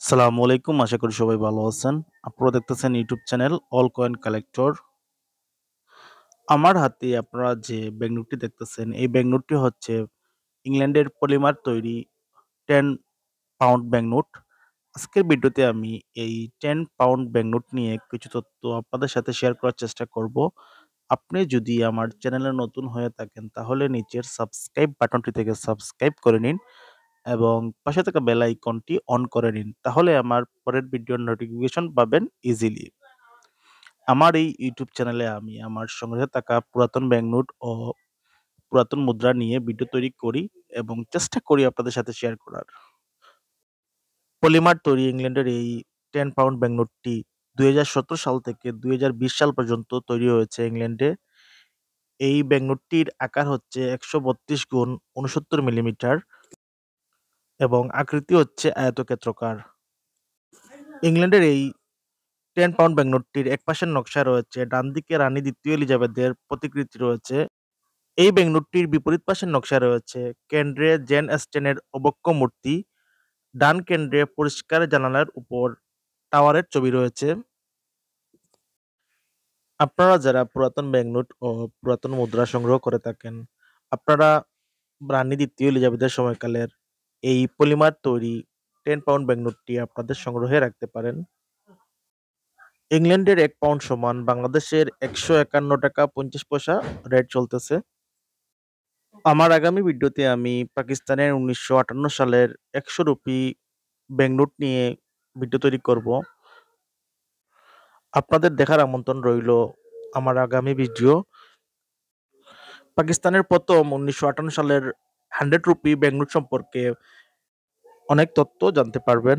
সালামু আলাইকুম। আশা করি সবাই ভালো আছেন। আপনারা দেখতেছেন YouTube channel all coin collector. আমার হাতে আপনারা যে ব্যাংক নোটটি দেখতেছেন, এই ব্যাংক নোটটি হচ্ছে ইংল্যান্ডের পলিমার তৈরি 10 পাউন্ড ব্যাংক নোট। আজকের ভিডিওতে আমি এই 10 পাউন্ড ব্যাংক নোট নিয়ে কিছু তথ্য আপনাদের সাথে শেয়ার করার চেষ্টা করব। আপনি যদি আমার চ্যানেলে নতুন হয়ে থাকেন তাহলে নিচের সাবস্ক্রাইব বাটনটি থেকে সাবস্ক্রাইব করে নিন এবং পাশে থাকা বেল আইকনটি অন করে নিন। তাহলে আমার পরের ভিডিওর নোটিফিকেশন পাবেন ইজিলি। আমার এই ইউটিউব চ্যানেলে আমি আমার সংগ্রহে থাকা পুরাতন ব্যাংক নোট ও পুরাতন মুদ্রা নিয়ে ভিডিও তৈরি করি এবং চেষ্টা করি আপনাদের সাথে শেয়ার করার। পলিমার তৈরি ইংল্যান্ডের এই 10 পাউন্ড ব্যাংক নোটটি ২০১৭ সাল থেকে ২০২০ সাল পর্যন্ত তৈরি হয়েছে ইংল্যান্ডে। এই ব্যাংক নোটটির আকার হচ্ছে ১৩২ গুণ ৬৯ মিলিমিটার এবং আকৃতি হচ্ছে আয়তক্ষেত্রাকার। ইংল্যান্ডের এই 10 পাউন্ড ব্যাংক নোটটির একপাশের নকশায় রয়েছে ডান দিকে রানী ২য় এলিজাবেথের প্রতিকৃতি রয়েছে। এই ব্যাংক নোটটির বিপরীত পাশের নকশায় রয়েছে কেন্দ্রে জেন অস্টেনের অবক্ষ মূর্তি, ডান কেন্দ্রে পরিষ্কার জানালার উপর টাওয়ারের ছবি রয়েছে। আপনারা যারা পুরাতন ব্যাংক নোট ও পুরাতন মুদ্রা সংগ্রহ করে থাকেন, আপনারা রানী ২য় এলিজাবেথের সময়কালের এই পলিমার তৈরি 10 পাউন্ড ব্যাংক নোটটি আপনাদের সংগ্রহে রাখতে পারেন। ইংল্যান্ডের ১ পাউন্ড সমান বাংলাদেশের ৳১৫.৫০ রেট চলতেছে। আমার আগামী ভিডিওতে আমি পাকিস্তানের ১৯৫৮ সালের ১০০ রুপি ব্যাংক নোট নিয়ে ভিডিও তৈরি করব। আপনাদের দেখার আমন্ত্রণ রইলো আমার আগামী ভিডিও। পাকিস্তানের ১ম ১৯৫৮ সালের ১০০ রুপি ব্যাংক নোট সম্পর্কে অনেক তথ্য জানতে পারবেন।